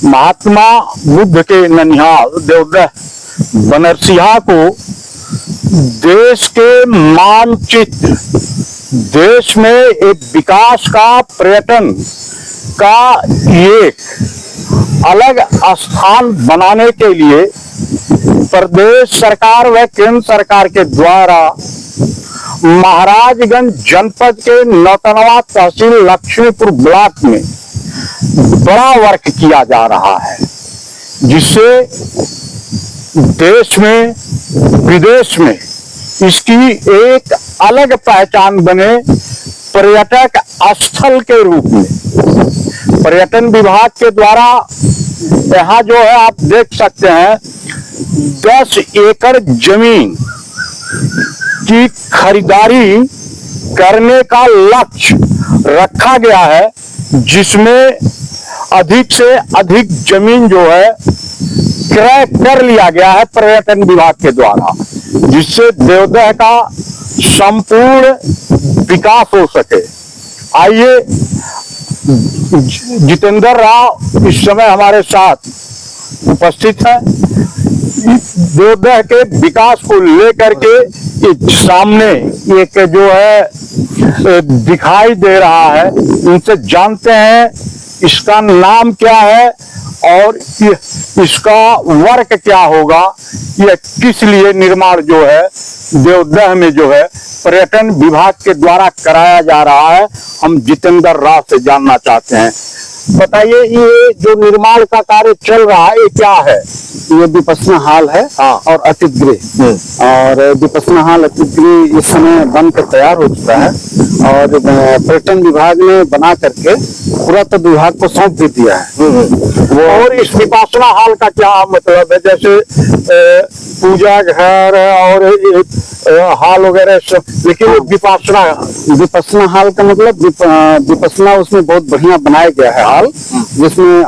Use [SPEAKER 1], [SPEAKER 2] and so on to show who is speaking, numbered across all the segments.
[SPEAKER 1] महात्मा बुद्ध के ननिहाल देवदह बनरसिंहा को देश के मानचित्र, देश में एक विकास का, पर्यटन का एक अलग स्थान बनाने के लिए प्रदेश सरकार व केंद्र सरकार के द्वारा महाराजगंज जनपद के नौतनवा तहसील लक्ष्मीपुर ब्लॉक में बड़ा वर्क किया जा रहा है, जिससे देश में विदेश में इसकी एक अलग पहचान बने। पर्यटक स्थल के रूप में पर्यटन विभाग के द्वारा यहाँ जो है आप देख सकते हैं 10 एकड़ जमीन की खरीदारी करने का लक्ष्य रखा गया है, जिसमें अधिक से अधिक जमीन जो है क्रय कर लिया गया है पर्यटन विभाग के द्वारा, जिससे देवदह का संपूर्ण विकास हो सके। आइए, जितेंद्र राव इस समय हमारे साथ उपस्थित है। देवदह के विकास को लेकर के सामने एक जो है दिखाई दे रहा है, इनसे जानते हैं इसका नाम क्या है और इसका वर्क क्या होगा, यह किस लिए निर्माण जो है देवदह में जो है पर्यटन विभाग के द्वारा कराया जा रहा है। हम जितेंद्र राव से जानना चाहते हैं। बताइए, ये जो निर्माण का कार्य चल रहा है ये क्या है?
[SPEAKER 2] ये विपश्यना हॉल है और अतिथि गृह, और विपश्यना हॉल अतिथि गृह इस समय बन कर तैयार हो चुका है और पर्यटन विभाग ने बना करके पुरातत्व विभाग को सौंप भी दिया है।
[SPEAKER 1] वो और इस विपश्यना हॉल का क्या मतलब है? जैसे पूजा घर और हॉल वगैरह सब, लेकिन
[SPEAKER 2] विपश्यना हॉल का मतलब विपश्यना उसमें बहुत बढ़िया बनाया गया है हॉल, जिसमें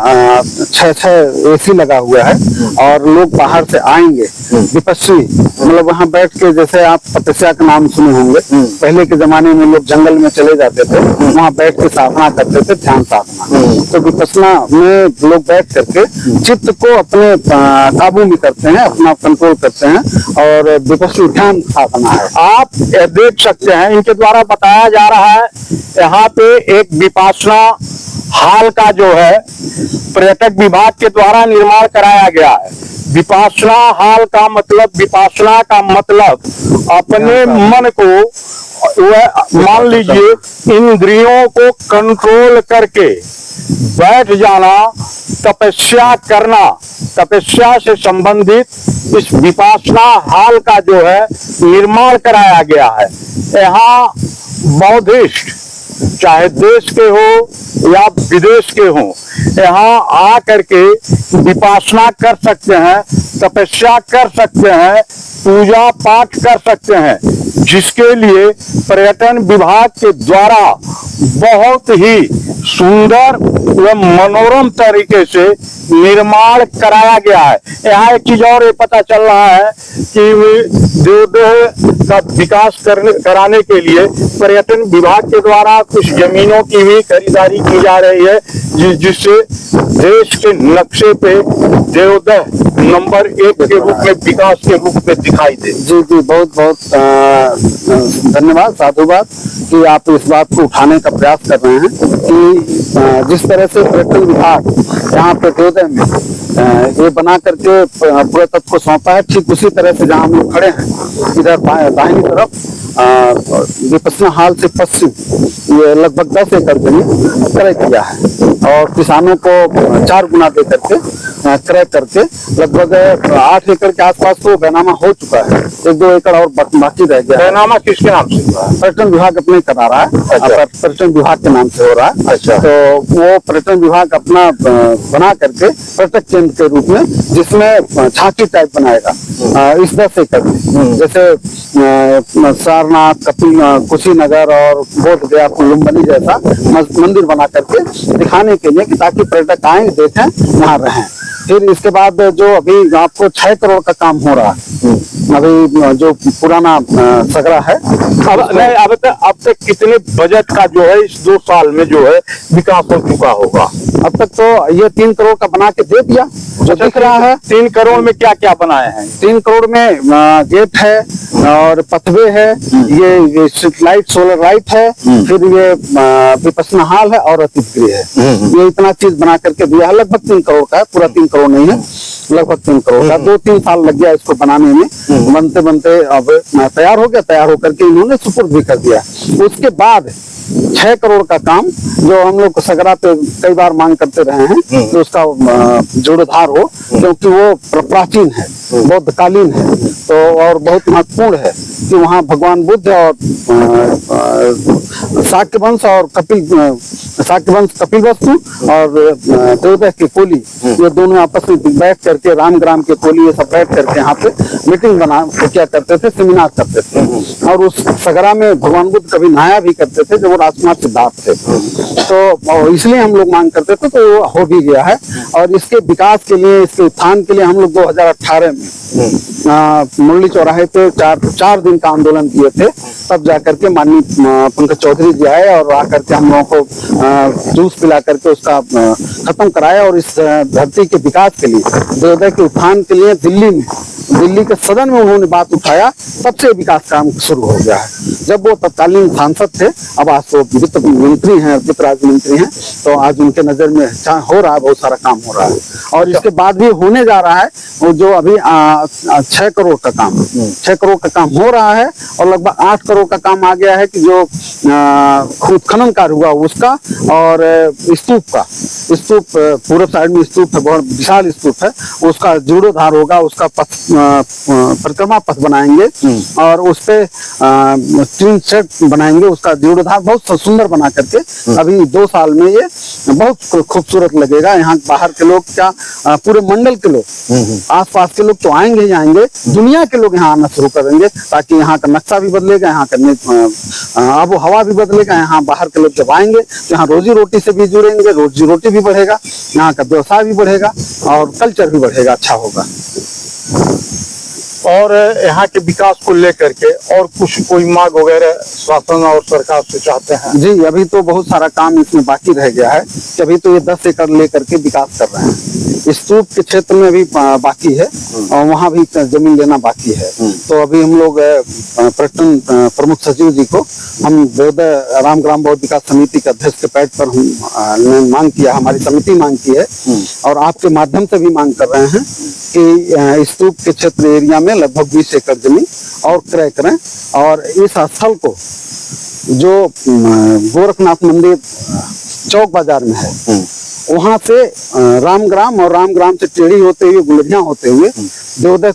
[SPEAKER 2] 6 AC लगा हुआ है और लोग बाहर से आएंगे विपस्सी, मतलब वहाँ बैठ के, जैसे आप तपस्या का नाम सुने होंगे, पहले के जमाने में लोग जंगल में चले जाते थे, वहाँ बैठ के साधना करते थे, ध्यान साधना। तो विपश्यना में लोग बैठ करके चित्त को अपने काबू में करते हैं, अपना कंट्रोल करते हैं, और विपस्सी ध्यान साधना है।
[SPEAKER 1] आप देख सकते हैं इनके द्वारा बताया जा रहा है, यहाँ पे एक विपश्यना हॉल का जो है पर्यटक विभाग के द्वारा निर्माण कराया गया है। विपश्यना हॉल का मतलब, विपश्यना का मतलब अपने मन को, मान लीजिए इंद्रियों को कंट्रोल करके बैठ जाना, तपस्या करना, तपस्या से संबंधित इस विपश्यना हॉल का जो है निर्माण कराया गया है। यहाँ बौद्धिस्ट चाहे देश के हो या विदेश के हो, यहाँ आ करके विपश्यना कर सकते हैं, तपस्या कर सकते हैं, पूजा पाठ कर सकते हैं, जिसके लिए पर्यटन विभाग के द्वारा बहुत ही सुंदर व मनोरम तरीके से निर्माण कराया गया है। यहाँ एक चीज और ये पता चल रहा है कि देवदह का विकास कराने के लिए पर्यटन विभाग के द्वारा कुछ जमीनों की भी खरीदारी की जा रही है, जिससे देश के नक्शे पे देवदह नंबर 1 के रूप में, विकास के रूप में दिखाई दे।
[SPEAKER 2] जी, बहुत बहुत धन्यवाद, साधुवाद कि आप इस बात को उठाने का प्रयास कर रहे हैं कि जिस तरह से पर्यटन विभाग यहाँ पे देवदह में ये बना करके पुरातत्व को सौंपा है, ठीक उसी तरह से जहाँ हम लोग खड़े हैं, इधर दाहिनी तरफ विपश्यना हॉल से पश्चिम ये लगभग 10 एकड़ जमीन क्रय किया है और किसानों को 4 गुना दे करके क्रय करके लगभग 8 एकड़ के आसपास तो बैनामा हो चुका है। 1-2 एकड़ और बाकी रह गया।
[SPEAKER 1] बैनामा किसके नाम से?
[SPEAKER 2] पर्यटन विभाग अपने करा रहा है। अच्छा। पर्यटन विभाग के नाम से हो रहा है। अच्छा। तो वो पर्यटन विभाग अपना बना करके पर्यटक केंद्र के रूप में, जिसमें झांकी टाइप बनाएगा इस 10 एकड़ में, जैसे सारनाथ, कुशीनगर और बोध गया, कुल्लुम्बनी जैसा मंदिर बना करके दिखाने के लिए, कि ताकि पर्यटक आए, देखें, यहाँ रहें। फिर इसके बाद जो अभी आपको 6 करोड़ का काम हो रहा है, अभी जो पुराना सगरा है।
[SPEAKER 1] अब तक कितने बजट का जो है इस 2 साल में जो है विकास हो चुका होगा?
[SPEAKER 2] अब तक तो ये 3 करोड़ का बना के दे दिया जो दिख रहा है।
[SPEAKER 1] 3 करोड़ में क्या क्या बनाए हैं?
[SPEAKER 2] 3 करोड़ में गेट है और पथवे है, ये स्ट्रीट लाइट, सोलर लाइट है, फिर ये विपश्यना हॉल है और अतिथि गृह है। ये इतना चीज बना करके दिया है। लगभग 3 करोड़ का, पूरा 3 करोड़ नहीं है, लगभग 3 करोड़ का। 2-3 साल लग गया इसको बनाने में। बनते बनते अब तैयार हो गया। तैयार होकर के इन्होंने सुपुर्द भी कर दिया। उसके बाद 6 करोड़ का काम जो हम लोग सगरा पे कई बार मांग करते रहे हैं कि उसका जीर्णोद्धार हो, क्योंकि वो प्राचीन है, बौद्धकालीन है, तो और बहुत महत्वपूर्ण है कि वहाँ भगवान बुद्ध और शाक्य वंश और कपिल वस्तु और देवोदय की कोली, ये दोनों आपस में बैठ करके, रामग्राम के कोली, ये सब बैठ करके यहाँ पे मीटिंग क्या करते थे, सेमिनार करते थे। और उस सगरा में भगवान बुद्ध कभी नहाया भी करते थे जब वो राजकुमार सिद्धार्थ थे। तो इसलिए हम लोग मांग करते थे, तो वो हो भी गया है। और इसके विकास के लिए, इसके उत्थान के लिए हम लोग 2018 में मुरली चौराहे पे 4 दिन का आंदोलन किए थे। तब जाकर के माननीय पंकज चौधरी जी आए और आकर के हम लोगों को जूस पिला करके उसका खत्म कराया। और इस धरती के विकास के लिए, देवोदय के उत्थान के लिए दिल्ली के सदन में उन्होंने बात उठाया, तब से विकास काम शुरू हो गया है। जब वो तत्कालीन सांसद थे, अब आज तो वित्त मंत्री हैं, वित्त राज्य मंत्री हैं, तो आज उनके नजर में हो रहा है, बहुत सारा काम हो रहा है। और इसके बाद भी होने जा रहा है वो जो अभी 6 करोड़ का काम, 6 करोड़ का काम हो रहा है। और लगभग 8 करोड़ का काम आ गया है कि जो उत्खनन कार्य हुआ उसका, और स्तूप पूर्व साइड में स्तूप है, बहुत विशाल स्तूप है, उसका जीर्णोद्धार होगा। उसका परिक्रमा पथ बनाएंगे और उस पे 3 सेट बनाएंगे। उसका जीर्णोद्धार बहुत सुंदर बना करके अभी 2 साल में ये बहुत खूबसूरत लगेगा। यहाँ बाहर के लोग क्या, पूरे मंडल के लोग, आसपास के लोग तो आएंगे ही आएंगे, दुनिया के लोग यहाँ आना शुरू करेंगे, ताकि यहाँ का नक्शा भी बदलेगा, यहाँ का आबो हवा भी बदलेगा। यहाँ बाहर के लोग जब आएंगे तो यहाँ रोजी रोटी से भी जुड़ेंगे, रोजी रोटी भी बढ़ेगा, यहाँ का व्यवसाय भी बढ़ेगा और कल्चर भी बढ़ेगा, अच्छा होगा।
[SPEAKER 1] और यहाँ के विकास को लेकर के और कोई मांग वगैरह शासन और सरकार से चाहते हैं?
[SPEAKER 2] जी, अभी तो बहुत सारा काम इसमें बाकी रह गया है कि अभी तो ये 10 एकड़ लेकर के विकास कर रहे हैं। स्तूप के क्षेत्र में भी बाकी है और वहाँ भी जमीन लेना बाकी है। तो अभी हम लोग पर्यटन प्रमुख सचिव जी को हम देवोदय रामग्राम बौद्ध विकास समिति के अध्यक्ष के पैड पर हम मांग किया, हमारी समिति मांग की है और आपके माध्यम से भी मांग कर रहे हैं कि स्तूप के क्षेत्र एरिया में लगभग 20 एकड़ जमीन और क्रय करें। और इस स्थल को जो गोरखनाथ मंदिर चौक बाजार में है, वहां से रामग्राम और रामग्राम से टेढ़ी होते हुए, गुलरिया होते हुए देवोदय